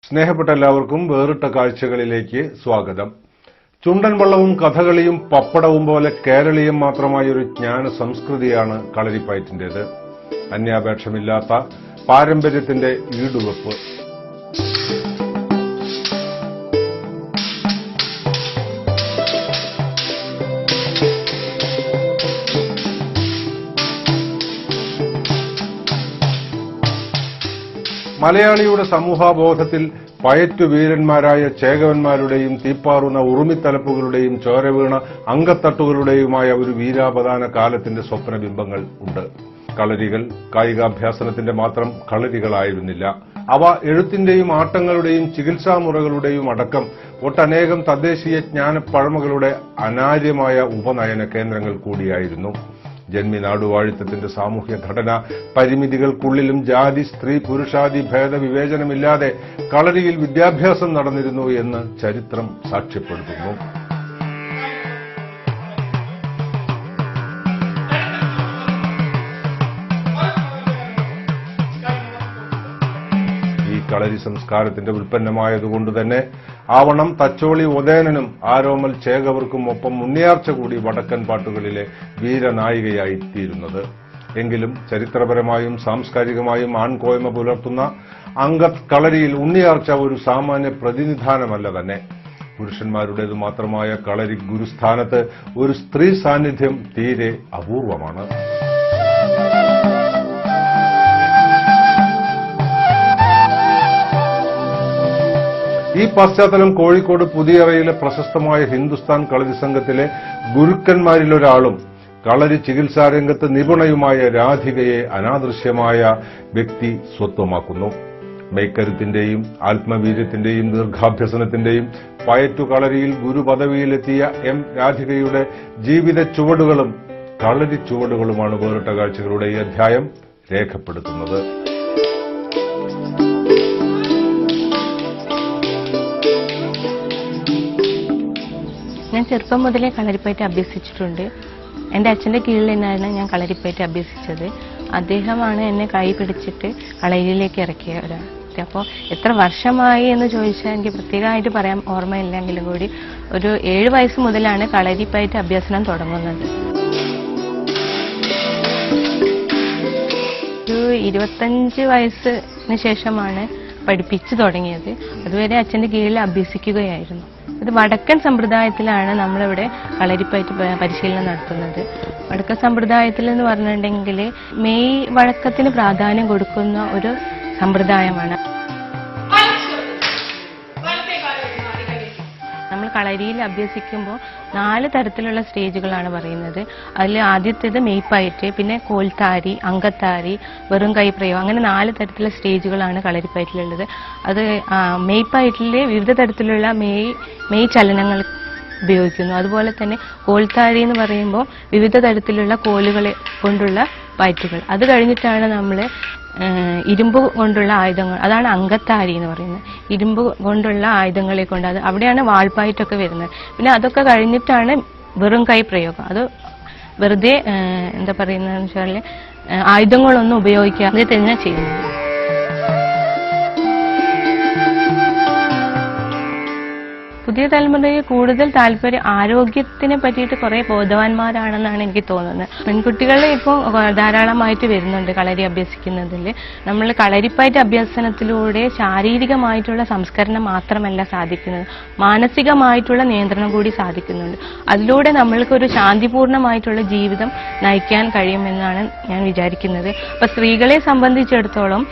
സ്നേഹപ്പെട്ട എല്ലാവർക്കും വേറിട്ട കാഴ്ചകളിലേക്ക് സ്വാഗതം. ചുണ്ടൻ വള്ളവും കഥകളിയും പപ്പടവും പോലെ കേരളീയം മാത്രമായ ഒരു ജ്ഞാന സംസ്കൃതിയാണ് കളരിപ്പയറ്റിന്റേത്. അന്യാപേക്ഷമില്ലാത്ത പാരമ്പര്യത്തിന്റെ ഈടുവെപ്പ്. മലയാളിയുടെ സമൂഹബോധത്തിൽ പയറ്റുവീരന്മാരായ ചേകവന്മാരുടെയും തീപ്പാറുന്ന ഉറുമിത്തലപ്പുകളുടെയും ചോരവീണ അങ്കത്തട്ടുകളുടെയുമായ ഒരു വീരാപദാന കാലത്തിന്റെ സ്വപ്നബിംബങ്ങൾ ഉണ്ട്. കളരികൾ കായികാഭ്യാസനത്തിന്റെ മാത്രം കളരികളായിരുന്നില്ല. അവ എഴുത്തിന്റെയും ആട്ടങ്ങളുടെയും ചികിത്സാമുറകളുടെയും അടക്കം ഒട്ടനേകം തദ്ദേശീയ ജ്ഞാനപ്പഴമകളുടെ അനാര്യമായ ഉപനയന കേന്ദ്രങ്ങൾ കൂടിയായിരുന്നു. ജന്മി നാടുവാഴിത്തത്തിന്റെ സാമൂഹ്യ ഘടന പരിമിതികൾക്കുള്ളിലും ജാതി സ്ത്രീ പുരുഷാദി ഭേദവിവേചനമില്ലാതെ കളരിയിൽ വിദ്യാഭ്യാസം നടന്നിരുന്നു എന്ന് ചരിത്രം സാക്ഷ്യപ്പെടുത്തുന്നു. കളരി സംസ്കാരത്തിന്റെ ഉൽപ്പന്നമായതുകൊണ്ട് തന്നെ ആവണം തച്ചോളി ഉദയനനും ആരോമൽ ചേകവർക്കും ഒപ്പം ഉണ്ണിയാർച്ച കൂടി വടക്കൻ പാട്ടുകളിലെ വീരനായികയായി തീരുന്നത്. എങ്കിലും ചരിത്രപരമായും സാംസ്കാരികമായും ആൺകോയ്മ പുലർത്തുന്ന അങ്കത്ത് കളരിയിൽ ഉണ്ണിയാർച്ച ഒരു സാമാന്യ പ്രതിനിധാനമല്ല തന്നെ. പുരുഷന്മാരുടേതു മാത്രമായ കളരി ഗുരുസ്ഥാനത്ത് ഒരു സ്ത്രീ സാന്നിധ്യം തീരെ അപൂർവമാണ്. ഈ പശ്ചാത്തലം കോഴിക്കോട് പുതിയറയിലെ പ്രശസ്തമായ ഹിന്ദുസ്ഥാൻ കളരി സംഘത്തിലെ ഗുരുക്കന്മാരിലൊരാളും കളരി ചികിത്സാരംഗത്ത് നിപുണയുമായ രാധികയെ അനാദൃശ്യമായ വ്യക്തി സ്വത്വമാക്കുന്നു. മെയ്ക്കരുത്തിന്റെയും ആത്മവീര്യത്തിന്റെയും ദീർഘാഭ്യസനത്തിന്റെയും പയറ്റു കളരിയിൽ ഗുരുപദവിയിലെത്തിയ എം രാധികയുടെ ജീവിത ചുവടുകളും കളരി ചുവടുകളുമാണ് വേറിട്ട കാഴ്ചകളുടെ ഈ അധ്യായം രേഖപ്പെടുത്തുന്നത്. ഞാൻ ചെറുപ്പം മുതലേ കളരിപ്പയറ്റ് അഭ്യസിച്ചിട്ടുണ്ട്. എൻ്റെ അച്ഛൻ്റെ കീഴിൽ നിന്നാണ് ഞാൻ കളരിപ്പയറ്റ് അഭ്യസിച്ചത്. അദ്ദേഹമാണ് എന്നെ കൈ പിടിച്ചിട്ട് കളരിയിലേക്ക് ഇറക്കിയത്. അപ്പോൾ എത്ര വർഷമായി എന്ന് ചോദിച്ചാൽ എനിക്ക് പ്രത്യേകമായിട്ട് പറയാൻ ഓർമ്മയില്ലെങ്കിലും കൂടി ഒരു 7 വയസ്സ് മുതലാണ് കളരിപ്പയറ്റ് അഭ്യസനം തുടങ്ങുന്നത്. ഒരു 25 വയസ്സിന് ശേഷമാണ് പഠിപ്പിച്ചു തുടങ്ങിയത്. അതുവരെ അച്ഛൻ്റെ കീഴിൽ അഭ്യസിക്കുകയായിരുന്നു. ഇത് വടക്കൻ സമ്പ്രദായത്തിലാണ് നമ്മളിവിടെ കളരിപ്പയറ്റ് പരിശീലനം നടത്തുന്നത്. വടക്കൻ സമ്പ്രദായത്തിൽ എന്ന് പറഞ്ഞിട്ടുണ്ടെങ്കിൽ മെയ് വഴക്കത്തിന് പ്രാധാന്യം കൊടുക്കുന്ന ഒരു സമ്പ്രദായമാണ്. നമ്മൾ കളരിയിൽ അഭ്യസിക്കുമ്പോൾ 4 തരത്തിലുള്ള സ്റ്റേജുകളാണ് പറയുന്നത്. അതിൽ ആദ്യത്തേത് മെയ്പ്പയറ്റ്, പിന്നെ കോൽത്താരി, അങ്കത്താരി, വെറും കൈ പ്രയോഗം, അങ്ങനെ 4 തരത്തിലുള്ള സ്റ്റേജുകളാണ് കളരിപ്പയറ്റിലുള്ളത്. അത് മെയ്പ്പയറ്റിൽ വിവിധ തരത്തിലുള്ള മെയ് ചലനങ്ങൾ ഉപയോഗിക്കുന്നു. അതുപോലെ തന്നെ കോൽത്താരി എന്ന് പറയുമ്പോൾ വിവിധ തരത്തിലുള്ള കോലുകളെ കൊണ്ടുള്ള പയറ്റുകൾ. അത് കഴിഞ്ഞിട്ടാണ് നമ്മൾ ഇരുമ്പ് കൊണ്ടുള്ള ആയുധങ്ങൾ, അതാണ് അങ്കത്താരി എന്ന് പറയുന്നത്. ഇരുമ്പ് കൊണ്ടുള്ള ആയുധങ്ങളെ കൊണ്ട് അത് അവിടെയാണ് വാൾപ്പായിട്ടൊക്കെ വരുന്നത്. പിന്നെ അതൊക്കെ കഴിഞ്ഞിട്ടാണ് വെറും കൈ പ്രയോഗം. അത് വെറുതെ എന്താ പറയുന്നതെന്ന് വെച്ചാൽ ആയുധങ്ങളൊന്നും ഉപയോഗിക്കാതെ തന്നെ ചെയ്യുന്നത്. പുതിയ തലമുറയെ കൂടുതൽ താല്പര്യം ആരോഗ്യത്തിനെ പറ്റിയിട്ട് കുറെ ബോധവാന്മാരാണെന്നാണ് എനിക്ക് തോന്നുന്നത്. പെൺകുട്ടികൾ ഇപ്പോൾ ധാരാളമായിട്ട് വരുന്നുണ്ട് കളരി അഭ്യസിക്കുന്നതിൽ. നമ്മൾ കളരിപ്പയറ്റ് അഭ്യസനത്തിലൂടെ ശാരീരികമായിട്ടുള്ള സംസ്കരണം മാത്രമല്ല സാധിക്കുന്നത്, മാനസികമായിട്ടുള്ള നിയന്ത്രണം കൂടി സാധിക്കുന്നുണ്ട്. അതിലൂടെ നമ്മൾക്കൊരു ശാന്തിപൂർണമായിട്ടുള്ള ജീവിതം നയിക്കാൻ കഴിയുമെന്നാണ് ഞാൻ വിചാരിക്കുന്നത്. അപ്പൊ സ്ത്രീകളെ സംബന്ധിച്ചിടത്തോളം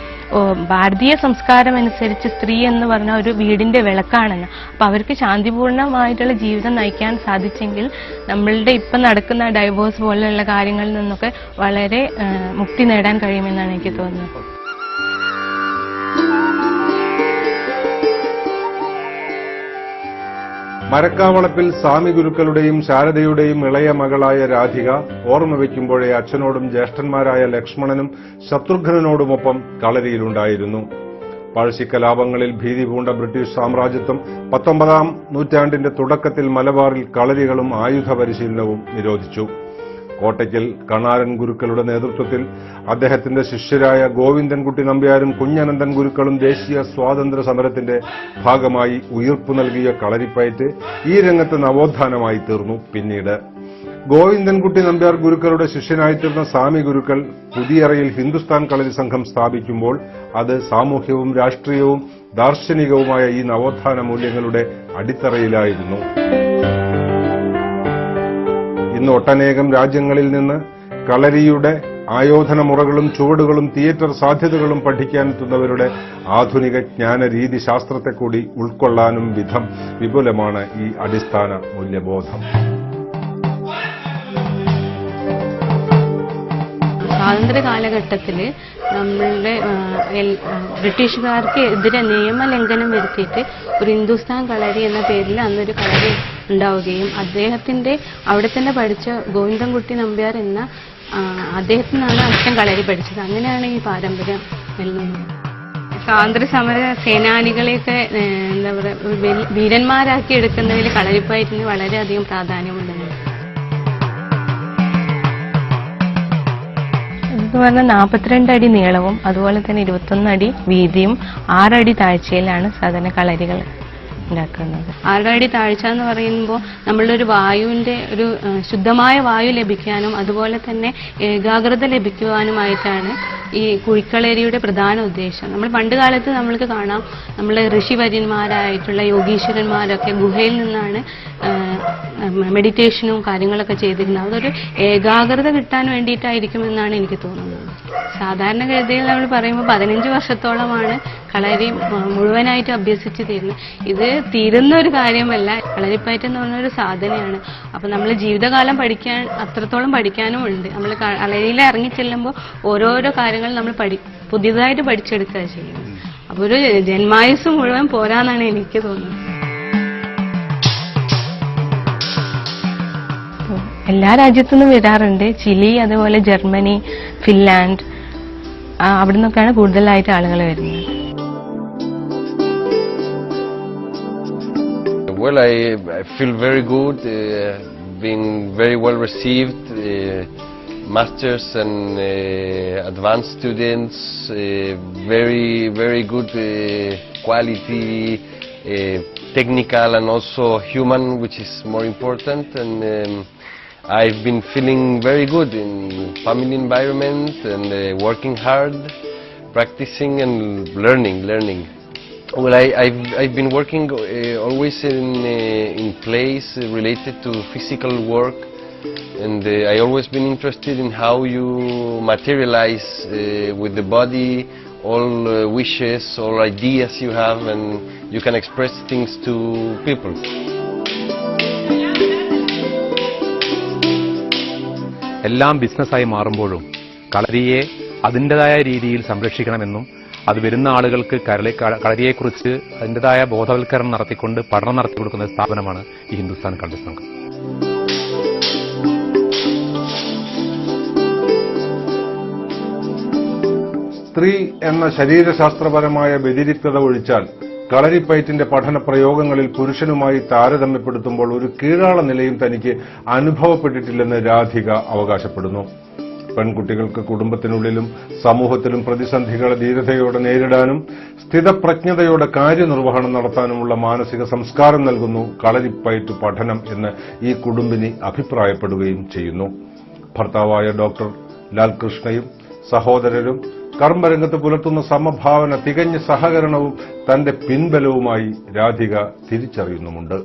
ഭാരതീയ സംസ്കാരം അനുസരിച്ച് സ്ത്രീ എന്ന് പറഞ്ഞ ഒരു വീടിന്റെ വിളക്കാണെന്ന്. അപ്പൊ അവർക്ക് ശാന്തിപൂർണമായിട്ടുള്ള ജീവിതം നയിക്കാൻ സാധിച്ചെങ്കിൽ നമ്മളുടെ ഇപ്പം നടക്കുന്ന ഡൈവോഴ്സ് പോലെയുള്ള കാര്യങ്ങളിൽ നിന്നൊക്കെ വളരെ മുക്തി നേടാൻ കഴിയുമെന്നാണ് എനിക്ക് തോന്നുന്നത്. മരക്കാവളപ്പിൽ സ്വാമി ഗുരുക്കളുടെയും ശാരദയുടെയും ഇളയ മകളായ രാധിക ഓർമ്മ വയ്ക്കുമ്പോഴേ അച്ഛനോടും ജ്യേഷ്ഠന്മാരായ ലക്ഷ്മണനും ശത്രുഘ്നനോടുമൊപ്പം കളരിയിലുണ്ടായിരുന്നു. പഴശ്ശിക്കലാപങ്ങളിൽ ഭീതി പൂണ്ട ബ്രിട്ടീഷ് സാമ്രാജ്യത്വം 19-ാം നൂറ്റാണ്ടിന്റെ തുടക്കത്തിൽ മലബാറിൽ കളരികളും ആയുധ പരിശീലനവും നിരോധിച്ചു. കോട്ടയ്ക്കൽ കണാരൻ ഗുരുക്കളുടെ നേതൃത്വത്തിൽ അദ്ദേഹത്തിന്റെ ശിഷ്യരായ ഗോവിന്ദൻകുട്ടി നമ്പ്യാരും കുഞ്ഞനന്തൻ ഗുരുക്കളും ദേശീയ സ്വാതന്ത്ര്യ സമരത്തിന്റെ ഭാഗമായി ഉയിർപ്പു നൽകിയ കളരിപ്പയറ്റ് ഈ രംഗത്ത് നവോത്ഥാനമായി തീർന്നു. പിന്നീട് ഗോവിന്ദൻകുട്ടി നമ്പ്യാർ ഗുരുക്കളുടെ ശിഷ്യനായിത്തീർന്ന സ്വാമി ഗുരുക്കൾ പുതിയറയിൽ ഹിന്ദുസ്ഥാൻ കളരി സംഘം സ്ഥാപിക്കുമ്പോൾ അത് സാമൂഹ്യവും രാഷ്ട്രീയവും ദാർശനികവുമായ ഈ നവോത്ഥാന മൂല്യങ്ങളുടെ അടിത്തറയിലായിരുന്നു. ഇന്ന് ഒട്ടനേകം രാജ്യങ്ങളിൽ നിന്ന് കളരിയുടെ ആയോധന മുറകളും ചുവടുകളും തിയേറ്റർ സാധ്യതകളും പഠിക്കാനെത്തുന്നവരുടെ ആധുനിക ജ്ഞാന രീതി ശാസ്ത്രത്തെ കൂടി ഉൾക്കൊള്ളാനും വിധം വിപുലമാണ് ഈ അടിസ്ഥാന മൂല്യബോധം. സ്വാതന്ത്ര്യ കാലഘട്ടത്തിൽ നമ്മളുടെ ബ്രിട്ടീഷുകാർക്ക് എതിരെ നിയമലംഘനം വരുത്തിയിട്ട് ഒരു ഹിന്ദുസ്ഥാൻ കളരി എന്ന പേരിൽ അന്നൊരു കളരി ഉണ്ടാവുകയും അദ്ദേഹത്തിന്റെ അവിടെ തന്നെ പഠിച്ച ഗോവിന്ദൻകുട്ടി നമ്പ്യാർ എന്ന അദ്ദേഹത്തിനാണ് അച്ഛൻ കളരി പഠിച്ചത്. അങ്ങനെയാണ് ഈ പാരമ്പര്യം നിലനിന്നത്. സ്വാതന്ത്ര്യ സമര സേനാനികളെയൊക്കെ എന്താ പറയുക വീരന്മാരാക്കി എടുക്കുന്നതിൽ കളരിപ്പയറ്റിന് വളരെയധികം പ്രാധാന്യമുണ്ടെന്ന്. എന്ന് പറഞ്ഞാൽ 42 അടി നീളവും അതുപോലെ തന്നെ 21 അടി വീതിയും 6 അടി താഴ്ചയിലാണ് സാധാരണ കളരികൾ ഉണ്ടാക്കുന്നത്. 6 അടി താഴ്ച എന്ന് പറയുമ്പോൾ നമ്മളുടെ ഒരു വായുവിന്റെ ഒരു ശുദ്ധമായ വായു ലഭിക്കാനും അതുപോലെ തന്നെ ഏകാഗ്രത ലഭിക്കുവാനുമായിട്ടാണ് ഈ കുഴിക്കളരിയുടെ പ്രധാന ഉദ്ദേശം. നമ്മൾ പണ്ട് കാലത്ത് നമ്മൾക്ക് കാണാം, നമ്മളെ ഋഷിവര്യന്മാരായിട്ടുള്ള യോഗീശ്വരന്മാരൊക്കെ ഗുഹയിൽ നിന്നാണ് മെഡിറ്റേഷനും കാര്യങ്ങളൊക്കെ ചെയ്തിരുന്നത്. അതൊരു ഏകാഗ്രത കിട്ടാൻ വേണ്ടിയിട്ടായിരിക്കുമെന്നാണ് എനിക്ക് തോന്നുന്നത്. സാധാരണഗതിയിൽ നമ്മൾ പറയുമ്പോൾ 15 വർഷത്തോളമാണ് കളരി മുഴുവനായിട്ട് അഭ്യസിച്ച് തീരുന്നത്. ഇത് തീരുന്ന ഒരു കാര്യമല്ല. കളരിപ്പയറ്റ് എന്ന് പറഞ്ഞൊരു സാധനയാണ്. അപ്പൊ നമ്മൾ ജീവിതകാലം പഠിക്കാൻ അത്രത്തോളം പഠിക്കാനും ഉണ്ട്. നമ്മൾ കളരിയിൽ ഇറങ്ങി ചെല്ലുമ്പോൾ ഓരോരോ കാര്യങ്ങൾ നമ്മൾ പുതിയതായിട്ട് പഠിച്ചെടുക്കുക ചെയ്യുന്നത്. അപ്പൊ ഒരു ജന്മായുസ് മുഴുവൻ പോരാന്നാണ് എനിക്ക് തോന്നുന്നത്. എല്ലാ രാജ്യത്തു നിന്നും വരാറുണ്ട്. ചിലി, അതുപോലെ ജർമ്മനി, ഫിൻലാൻഡ്, അവിടെ നിന്നൊക്കെയാണ് കൂടുതലായിട്ട് ആളുകൾ വരുന്നത്. Well, I feel very good, being very well received, masters and advanced students, very good quality, technical and also human, which is more important. And I've been feeling very good in family environment and working hard, practicing and learning. Well, I've been working always in plays related to physical work, and I always been interested in how you materialize with the body all wishes, all ideas you have, and you can express things to people. എല്ലാം ബിസിനസ്സായി മാറുമ്പോഴും കളരിയെ അതിൻ്റെതായ രീതിയിൽ സംരക്ഷിക്കണമെന്നും അത് വരുന്ന ആളുകൾക്ക് കളരിയെക്കുറിച്ച് അതിൻ്റെതായ ബോധവൽക്കരണം നടത്തിക്കൊണ്ട് പഠനം നടത്തി കൊടുക്കുന്ന സ്ഥാപനമാണ് ഈ ഹിന്ദുസ്ഥാൻ കളരി സംഘം. സ്ത്രീ എന്ന ശരീരശാസ്ത്രപരമായ വ്യതിരിക്തത ഒഴിച്ചാൽ കളരിപ്പയറ്റിന്റെ പഠന പ്രയോഗങ്ങളിൽ പുരുഷനുമായി താരതമ്യപ്പെടുത്തുമ്പോൾ ഒരു കീഴാള നിലയും തനിക്ക് അനുഭവപ്പെട്ടിട്ടില്ലെന്ന് രാധിക അവകാശപ്പെടുന്നു. പെൺകുട്ടികൾക്ക് കുടുംബത്തിനുള്ളിലും സമൂഹത്തിലും പ്രതിസന്ധികളെ ധീരതയോടെ നേരിടാനും സ്ഥിതപ്രജ്ഞതയോടെ കാര്യനിർവഹണം നടത്താനുമുള്ള മാനസിക സംസ്കാരം നൽകുന്നു കളരിപ്പയറ്റ് പഠനം എന്ന് ഈ കുടുംബിനി അഭിപ്രായപ്പെടുകയും ചെയ്യുന്നു. ഭർത്താവായ ഡോക്ടർ ലാൽകൃഷ്ണയും സഹോദരരും കർമ്മരംഗത്ത് പുലർത്തുന്ന സമഭാവന, തികഞ്ഞ സഹകരണവും തന്റെ പിൻബലവുമായി രാധിക തിരിച്ചറിയുന്നുമുണ്ട്.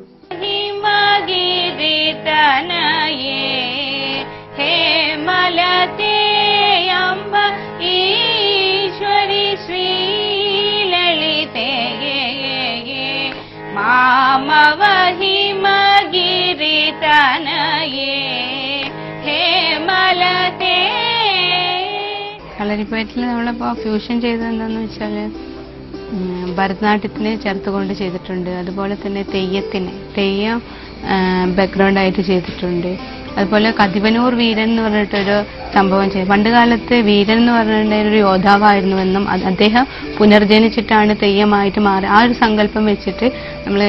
കളരിപ്പയറ്റിൽ നമ്മളിപ്പോൾ ഫ്യൂഷൻ ചെയ്തത് എന്താണെന്ന് വെച്ചാൽ ഭരതനാട്യത്തിന് ചേർത്തുകൊണ്ട് ചെയ്തിട്ടുണ്ട്. അതുപോലെ തന്നെ തെയ്യം ബാക്ക്ഗ്രൗണ്ടായിട്ട് ചെയ്തിട്ടുണ്ട്. അതുപോലെ കതിവനൂർ വീരൻ എന്ന് പറഞ്ഞിട്ടൊരു സംഭവം ചെയ്തു. പണ്ട് കാലത്ത് വീരൻ എന്ന് പറഞ്ഞിട്ടുണ്ടെങ്കിൽ ഒരു യോദ്ധാവായിരുന്നുവെന്നും അദ്ദേഹം പുനർജനിച്ചിട്ടാണ് തെയ്യമായിട്ട് മാറി. ആ ഒരു സങ്കല്പം വെച്ചിട്ട് നമ്മൾ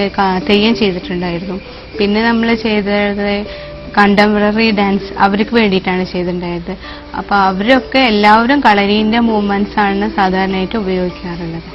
തെയ്യം ചെയ്തിട്ടുണ്ടായിരുന്നു. പിന്നെ നമ്മൾ ചെയ്തത് കണ്ടംപററി ഡാൻസ് അവർക്ക് വേണ്ടിയിട്ടാണ് ചെയ്തിട്ടുണ്ടായത്. അപ്പോൾ അവരൊക്കെ എല്ലാവരും കളരീൻ്റെ മൂവ്മെന്റ്സ് ആണ് സാധാരണയായിട്ട് ഉപയോഗിക്കാറുള്ളത്.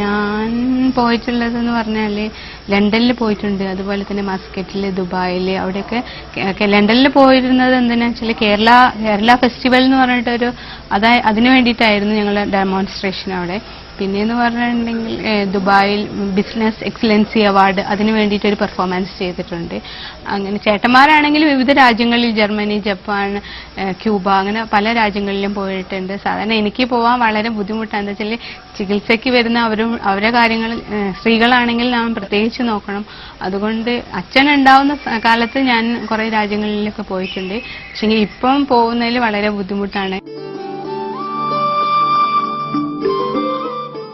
ഞാൻ പോയിട്ടുള്ളതെന്ന് പറഞ്ഞാൽ ലണ്ടനിൽ പോയിട്ടുണ്ട്. അതുപോലെ തന്നെ മസ്കറ്റിൽ, ദുബായിൽ, അവിടെയൊക്കെ ലണ്ടനിൽ പോയിരുന്നത് എന്തിനാ വെച്ചാൽ കേരള ഫെസ്റ്റിവൽ എന്ന് പറഞ്ഞിട്ടൊരു അതിനു വേണ്ടിയിട്ടായിരുന്നു ഞങ്ങൾ ഡെമോൺസ്ട്രേഷൻ അവിടെ. പിന്നെയെന്ന് പറഞ്ഞിട്ടുണ്ടെങ്കിൽ ദുബായിൽ ബിസിനസ് എക്സലൻസി അവാർഡ് അതിനു വേണ്ടിയിട്ടൊരു പെർഫോമൻസ് ചെയ്തിട്ടുണ്ട്. അങ്ങനെ ചേട്ടന്മാരാണെങ്കിൽ വിവിധ രാജ്യങ്ങളിൽ ജർമ്മനി, ജപ്പാൻ, ക്യൂബ അങ്ങനെ പല രാജ്യങ്ങളിലും പോയിട്ടുണ്ട്. സാധാരണ എനിക്ക് പോകാൻ വളരെ ബുദ്ധിമുട്ടാണ്. എന്താ വെച്ചാൽ ചികിത്സയ്ക്ക് വരുന്ന അവരെ കാര്യങ്ങൾ സ്ത്രീകളാണെങ്കിൽ നാം പ്രത്യേകിച്ച് നോക്കണം. അതുകൊണ്ട് അച്ഛൻ ഉണ്ടാവുന്ന കാലത്ത് ഞാൻ കുറേ രാജ്യങ്ങളിലൊക്കെ പോയിട്ടുണ്ട്. പക്ഷേ ഇപ്പം പോകുന്നതിൽ വളരെ ബുദ്ധിമുട്ടാണ്.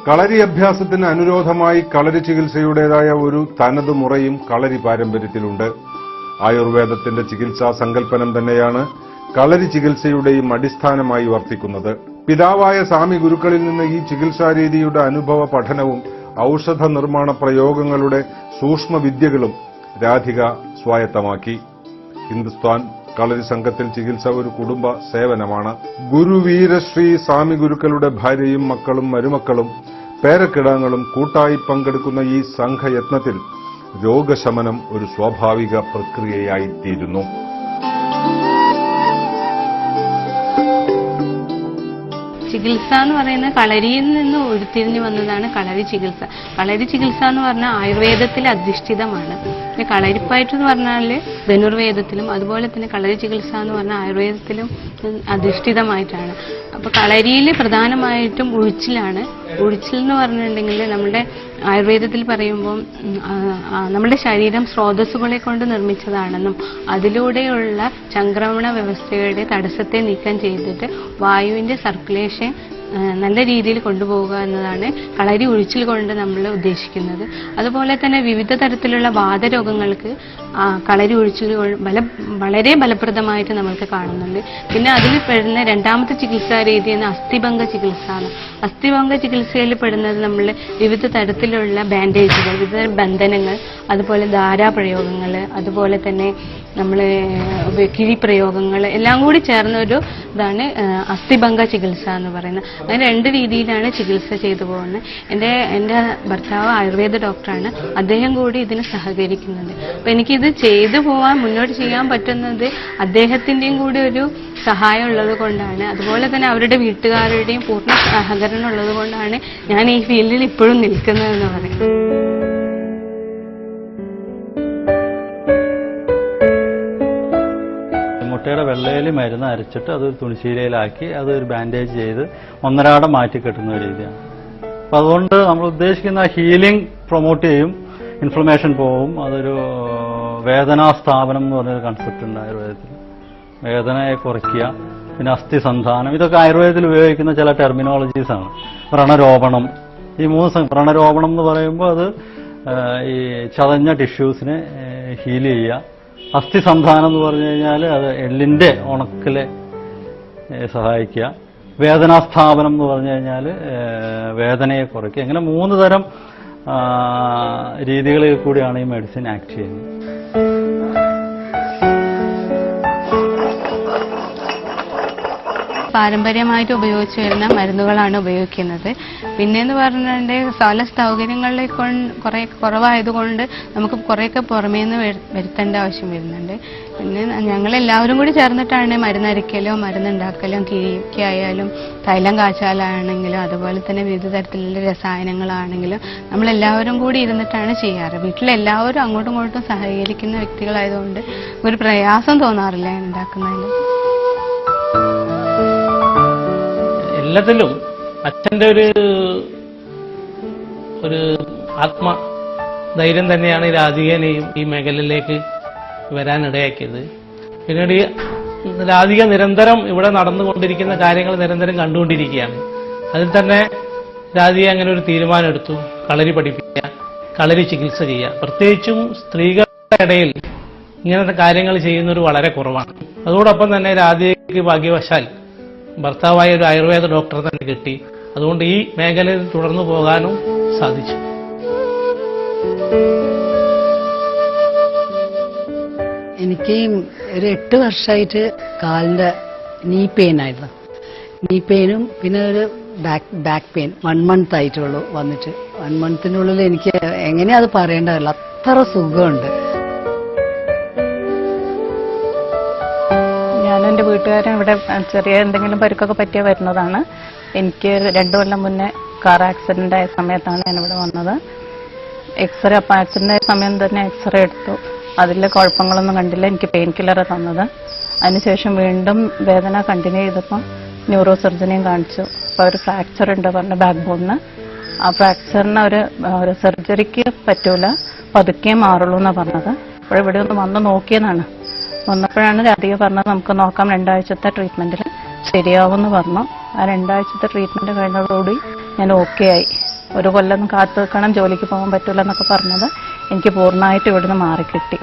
കളരി അഭ്യാസത്തിന് അനുരോധമായി കളരി ചികിത്സയുടേതായ ഒരു തനത് മുറയും കളരി പാരമ്പര്യത്തിലുണ്ട്. ആയുർവേദത്തിന്റെ ചികിത്സാ സങ്കല്പനം തന്നെയാണ് കളരി ചികിത്സയുടെയും അടിസ്ഥാനമായി വർത്തിക്കുന്നത്. പിതാവായ സ്വാമി ഗുരുക്കളിൽ നിന്ന് ഈ ചികിത്സാരീതിയുടെ അനുഭവ പഠനവും ഔഷധ നിർമ്മാണ പ്രയോഗങ്ങളുടെ സൂക്ഷ്മവിദ്യകളും രാധിക സ്വായത്തമാക്കി. ഹിന്ദുസ്ഥാൻ കളരി സംഘത്തിൽ ചികിത്സ ഒരു കുടുംബ സേവനമാണ്. ഗുരുവീരശ്രീ സ്വാമി ഗുരുക്കളുടെ ഭാര്യയും മക്കളും മരുമക്കളും പേരക്കിടാങ്ങളും കൂട്ടായി പങ്കെടുക്കുന്ന ഈ സംഘയത്നത്തിൽ രോഗശമനം ഒരു സ്വാഭാവിക പ്രക്രിയയായിത്തീരുന്നു. ചികിത്സ എന്ന് പറയുന്നത് കളരിയിൽ നിന്ന് ഉരുത്തിരിഞ്ഞു വന്നതാണ് കളരി ചികിത്സ. കളരി ചികിത്സ എന്ന് പറഞ്ഞാൽ ആയുർവേദത്തിൽ അധിഷ്ഠിതമാണ്. കളരിപ്പയറ്റ് എന്ന് പറഞ്ഞാൽ ധനുർവേദത്തിലും അതുപോലെ തന്നെ കളരി ചികിത്സ എന്ന് പറഞ്ഞാൽ ആയുർവേദത്തിലും അധിഷ്ഠിതമായിട്ടാണ്. അപ്പോൾ കളരിയിൽ പ്രധാനമായിട്ടും ഉഴിച്ചിലാണ്. ഉഴിച്ചിൽ എന്ന് പറഞ്ഞിട്ടുണ്ടെങ്കിൽ നമ്മുടെ ആയുർവേദത്തിൽ പറയുമ്പോൾ നമ്മുടെ ശരീരം സ്രോതസ്സുകളെ കൊണ്ട് നിർമ്മിച്ചതാണെന്നും അതിലൂടെയുള്ള ചംക്രമണ വ്യവസ്ഥയുടെ തടസ്സത്തെ നീക്കം ചെയ്തിട്ട് വായുവിന്റെ സർക്കുലേഷൻ നല്ല രീതിയിൽ കൊണ്ടുപോകുക എന്നതാണ് കളരി ഉഴിച്ചിൽ കൊണ്ട് നമ്മൾ ഉദ്ദേശിക്കുന്നത്. അതുപോലെ തന്നെ വിവിധ തരത്തിലുള്ള വാതരോഗങ്ങൾക്ക് കളരി ഉഴിച്ചിൽ വളരെ ഫലപ്രദമായിട്ട് നമ്മൾക്ക് കാണുന്നുണ്ട്. പിന്നെ അതിൽ പെടുന്ന രണ്ടാമത്തെ ചികിത്സാ രീതി എന്ന അസ്ഥിഭംഗ ചികിത്സയാണ്. അസ്ഥിഭംഗ ചികിത്സയിൽ പെടുന്നത് നമ്മൾ വിവിധ തരത്തിലുള്ള ബാൻഡേജുകൾ, വിവിധ ബന്ധനങ്ങൾ, അതുപോലെ ധാരാപ്രയോഗങ്ങൾ, അതുപോലെ തന്നെ നമ്മൾ കിഴിപ്രയോഗങ്ങൾ എല്ലാം കൂടി ചേർന്ന ഒരു ഇതാണ് അസ്ഥിഭംഗ ചികിത്സ എന്ന് പറയുന്നത്. അങ്ങനെ രണ്ട് രീതിയിലാണ് ചികിത്സ ചെയ്തു പോകുന്നത്. എൻ്റെ ഭർത്താവ് ആയുർവേദ ഡോക്ടറാണ്. അദ്ദേഹം കൂടി ഇതിന് സഹകരിക്കുന്നുണ്ട്. അപ്പൊ എനിക്കിത് ചെയ്തു പോകാൻ മുന്നോട്ട് ചെയ്യാൻ പറ്റുന്നത് അദ്ദേഹത്തിന്റെയും കൂടി ഒരു സഹായം ഉള്ളത് കൊണ്ടാണ്. അതുപോലെ തന്നെ അവരുടെ വീട്ടുകാരുടെയും പൂർണ്ണ സഹകരണം ഉള്ളത് കൊണ്ടാണ് ഞാൻ ഈ ഫീൽഡിൽ ഇപ്പോഴും നിൽക്കുന്നതെന്ന് പറയുന്നത്. മുട്ടയുടെ വെള്ളയിൽ മരുന്ന് അരച്ചിട്ട് അതൊരു തുണിശീലയിലാക്കി അതൊരു ബാൻഡേജ് ചെയ്ത് ഒന്നരാടം മാറ്റി കെട്ടുന്ന ഒരു രീതിയാണ്. അപ്പം അതുകൊണ്ട് നമ്മൾ ഉദ്ദേശിക്കുന്ന ഹീലിംഗ് പ്രൊമോട്ട് ചെയ്യും, ഇൻഫ്ലമേഷൻ പോവും. അതൊരു വേദനാ സ്ഥാപനം എന്ന് പറഞ്ഞൊരു കൺസെപ്റ്റ് ഉണ്ട് ആയുർവേദത്തിൽ. വേദനയെ കുറയ്ക്കുക, പിന്നെ അസ്ഥിസന്ധാനം, ഇതൊക്കെ ആയുർവേദത്തിൽ ഉപയോഗിക്കുന്ന ചില ടെർമിനോളജീസാണ്. വ്രണരോപണം, ഈ വ്രണരോപണം എന്ന് പറയുമ്പോൾ അത് ഈ ചതഞ്ഞ ടിഷ്യൂസിനെ ഹീൽ ചെയ്യുക. അസ്ഥിസന്ധാനം എന്ന് പറഞ്ഞു കഴിഞ്ഞാൽ അത് എല്ലിൻ്റെ ഉണക്കിലെ സഹായിക്കുക. വേദനാസ്ഥാപനം എന്ന് പറഞ്ഞു കഴിഞ്ഞാൽ വേദനയെ കുറയ്ക്കുക. ഇങ്ങനെ 3 തരം രീതികളിൽ കൂടിയാണ് ഈ മെഡിസിൻ ആക്ട് ചെയ്യുന്നത്. പാരമ്പര്യമായിട്ട് ഉപയോഗിച്ചു വരുന്ന മരുന്നുകളാണ് ഉപയോഗിക്കുന്നത്. പിന്നെയെന്ന് പറഞ്ഞിട്ടുണ്ടെങ്കിൽ പല സൗകര്യങ്ങളിലെ കുറെ കുറവായതുകൊണ്ട് നമുക്ക് കുറേയൊക്കെ പുറമേന്ന് വരുത്തേണ്ട ആവശ്യം വരുന്നുണ്ട്. പിന്നെ ഞങ്ങളെല്ലാവരും കൂടി ചേർന്നിട്ടാണ് മരുന്നരിക്കലോ മരുന്നുണ്ടാക്കലോ കിഴിക്കായാലും തൈലം കാച്ചാലാണെങ്കിലും അതുപോലെ തന്നെ വിവിധ തരത്തിലുള്ള രസായനങ്ങളാണെങ്കിലും നമ്മളെല്ലാവരും കൂടി ഇരുന്നിട്ടാണ് ചെയ്യാറ്. വീട്ടിലെല്ലാവരും അങ്ങോട്ടും ഇങ്ങോട്ടും സഹകരിക്കുന്ന വ്യക്തികളായതുകൊണ്ട് ഒരു പ്രയാസം തോന്നാറില്ല ഉണ്ടാക്കുന്നതിൽ. എല്ലാത്തിലും അച്ഛൻ്റെ ഒരു ആത്മധൈര്യം തന്നെയാണ് രാധികനെയും ഈ മേഖലയിലേക്ക് വരാനിടയാക്കിയത്. പിന്നീട് രാധിക നിരന്തരം ഇവിടെ നടന്നുകൊണ്ടിരിക്കുന്ന കാര്യങ്ങൾ നിരന്തരം കണ്ടുകൊണ്ടിരിക്കുകയാണ്. അതിൽ തന്നെ രാധിക അങ്ങനെ ഒരു തീരുമാനം എടുത്തു, കളരി പഠിപ്പിക്കുക, കളരി ചികിത്സ ചെയ്യുക. പ്രത്യേകിച്ചും സ്ത്രീകളുടെ ഇടയിൽ ഇങ്ങനത്തെ കാര്യങ്ങൾ ചെയ്യുന്നവർ വളരെ കുറവാണ്. അതോടൊപ്പം തന്നെ രാധികയ്ക്ക് ഭാഗ്യവശാൽ ഭർത്താവായ ഒരു ആയുർവേദ ഡോക്ടറെ തന്നെ കിട്ടി. അതുകൊണ്ട് ഈ മേഖലയിൽ തുടർന്നു പോകാനും സാധിച്ചു. എനിക്ക് ഒരു 8 വർഷമായിട്ട് കാലിന്റെ നീ പെയിൻ ആയിരുന്നു. നീ പെയിനും പിന്നെ ഒരു ബാക്ക് പെയിൻ 1 മന്ത് ആയിട്ടുള്ളൂ വന്നിട്ട്. 1 മന്തിനുള്ളിൽ എനിക്ക് എങ്ങനെയാ അത് പറയേണ്ടതല്ല, അത്ര സുഖമുണ്ട്. ഞാൻ എൻ്റെ വീട്ടുകാരൻ ഇവിടെ ചെറിയ എന്തെങ്കിലും പരിക്കൊക്കെ പറ്റിയ വരുന്നതാണ്. എനിക്ക് 2 കൊല്ലം മുന്നേ കാർ ആക്സിഡന്റ് ആയ സമയത്താണ് ഞാനിവിടെ വന്നത്. എക്സ്റേ, അപ്പം ആക്സിഡന്റ് ആയ സമയം തന്നെ എക്സ്റേ എടുത്തു. അതിൽ കുഴപ്പങ്ങളൊന്നും കണ്ടില്ല. എനിക്ക് പെയിൻ കില്ലറാണ് തന്നത്. അതിനുശേഷം വീണ്ടും വേദന കണ്ടിന്യൂ ചെയ്തപ്പോൾ ന്യൂറോ സർജനെയും കാണിച്ചു. അപ്പോൾ ഒരു ഫ്രാക്ചർ ഉണ്ട് പറഞ്ഞ ബാക്ക് ബോണിന്. ആ ഫ്രാക്ചറിന് ഒരു സർജറിക്ക് പറ്റൂല, പതുക്കെ മാറുള്ളൂ എന്നാണ് പറഞ്ഞത്. അപ്പോൾ ഇവിടെ ഒന്ന് വന്ന് നോക്കിയതാണ്. വന്നപ്പോഴാണ് രാധിക പറഞ്ഞത് നമുക്ക് നോക്കാം, 2 ആഴ്ചത്തെ ട്രീറ്റ്മെന്റിൽ ശരിയാവുമെന്ന് പറഞ്ഞു. ആ 2 ആഴ്ചത്തെ ട്രീറ്റ്മെന്റ് കഴിഞ്ഞതോടുകൂടി ഞാൻ ഓക്കെ ആയി. 1 കൊല്ലം കാത്തു നിൽക്കണം, ജോലിക്ക് പോകാൻ പറ്റൂല എന്നൊക്കെ പറഞ്ഞത് എനിക്ക് പൂർണ്ണമായിട്ട് ഇവിടുന്ന് മാറിക്കിട്ടി.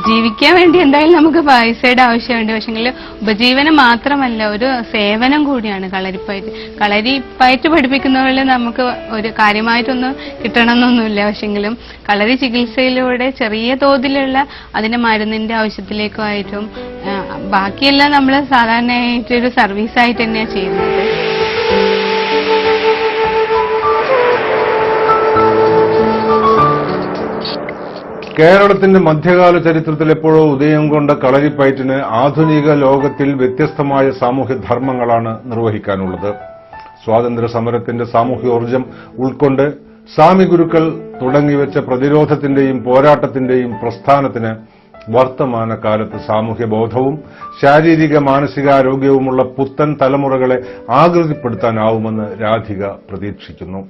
ജീവിക്കാൻ വേണ്ടി എന്തായാലും നമുക്ക് പൈസയുടെ ആവശ്യമുണ്ട്. പക്ഷെങ്കിൽ ഉപജീവനം മാത്രമല്ല, ഒരു സേവനം കൂടിയാണ് കളരിപ്പയറ്റ് പഠിപ്പിക്കുന്നവരിൽ നമുക്ക് ഒരു കാര്യമായിട്ടൊന്നും കിട്ടണമെന്നൊന്നുമില്ല. പക്ഷെങ്കിലും കളരി ചികിത്സയിലൂടെ ചെറിയ തോതിലുള്ള അതിന്റെ മരുന്നിന്റെ ആവശ്യത്തിലേക്കും ആയിട്ടും ബാക്കിയെല്ലാം നമ്മൾ സാധാരണയായിട്ട് ഒരു സർവീസായിട്ട് തന്നെയാണ് ചെയ്യുന്നത്. കേരളത്തിന്റെ മധ്യകാല ചരിത്രത്തിൽ എപ്പോഴോ ഉദയം കൊണ്ട കളരിപ്പയറ്റിന് ആധുനിക ലോകത്തിൽ വ്യത്യസ്തമായ സാമൂഹ്യ ധർമ്മങ്ങളാണ് നിർവഹിക്കാനുള്ളത്. സ്വാതന്ത്ര്യ സമരത്തിന്റെ സാമൂഹ്യോർജ്ജം ഉൾക്കൊണ്ട് സ്വാമി ഗുരുക്കൾ തുടങ്ങിവെച്ച പ്രതിരോധത്തിന്റെയും പോരാട്ടത്തിന്റെയും പ്രസ്ഥാനത്തിന് വർത്തമാനകാലത്ത് സാമൂഹ്യ ബോധവും ശാരീരിക മാനസികാരോഗ്യവുമുള്ള പുത്തൻ തലമുറകളെ ആകൃതിപ്പെടുത്താനാവുമെന്ന് രാധിക പ്രതീക്ഷിക്കുന്നു.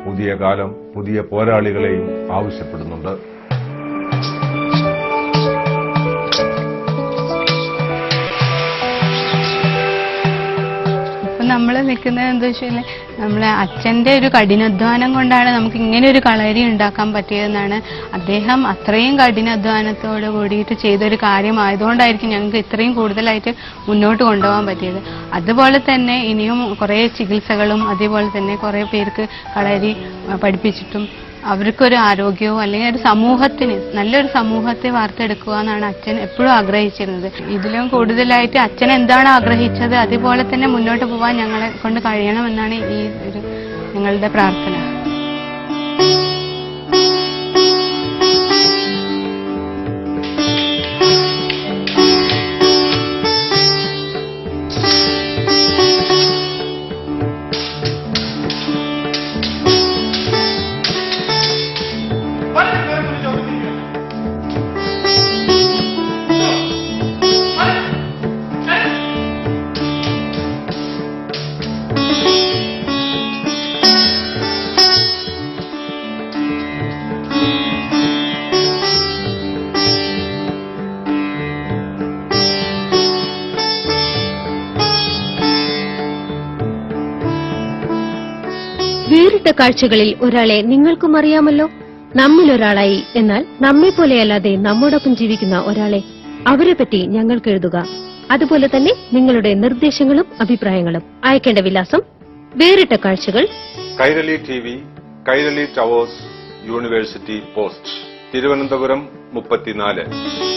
പുതിയ കാലം പുതിയ പോരാളികളെയും ആവശ്യപ്പെടുന്നുണ്ട്. നമ്മൾ നിൽക്കുന്നത് എന്താ വെച്ചാൽ നമ്മളെ അച്ഛന്റെ ഒരു കഠിനാധ്വാനം കൊണ്ടാണ് നമുക്ക് ഇങ്ങനെ ഒരു കളരി ഉണ്ടാക്കാൻ പറ്റിയതെന്നാണ്. അദ്ദേഹം അത്രയും കഠിനാധ്വാനത്തോട് കൂടിയിട്ട് ചെയ്തൊരു കാര്യമായതുകൊണ്ടായിരിക്കും ഞങ്ങൾക്ക് ഇത്രയും കൂടുതലായിട്ട് മുന്നോട്ട് കൊണ്ടുപോകാൻ പറ്റിയത്. അതുപോലെ തന്നെ ഇനിയും കുറേ ചികിത്സകളും അതേപോലെ തന്നെ കുറേ പേർക്ക് കളരി പഠിപ്പിച്ചിട്ടും അവർക്കൊരു ആരോഗ്യവും അല്ലെങ്കിൽ ഒരു സമൂഹത്തിന് നല്ലൊരു സമൂഹത്തെ വാർത്തെടുക്കുക എന്നാണ് അച്ഛൻ എപ്പോഴും ആഗ്രഹിച്ചിരുന്നത്. ഇതിലും കൂടുതലായിട്ട് അച്ഛൻ എന്താണ് ആഗ്രഹിച്ചത് അതുപോലെ തന്നെ മുന്നോട്ട് പോകാൻ ഞങ്ങളെ കൊണ്ട് കഴിയണമെന്നാണ് ഈ ഒരു ഞങ്ങളുടെ പ്രാർത്ഥന. വേറിട്ട കാഴ്ചകളിൽ ഒരാളെ നിങ്ങൾക്കും അറിയാമല്ലോ. നമ്മിലൊരാളായി, എന്നാൽ നമ്മെപ്പോലെയല്ലാതെ നമ്മോടൊപ്പം ജീവിക്കുന്ന ഒരാളെ, അവരെ പറ്റി ഞങ്ങൾക്ക് എഴുതുക. അതുപോലെ തന്നെ നിങ്ങളുടെ നിർദ്ദേശങ്ങളും അഭിപ്രായങ്ങളും അയക്കേണ്ട വിലാസം: വേറിട്ട കാഴ്ചകൾ, Kairali TV, Kairali towers, university post, Thiruvananthapuram 34.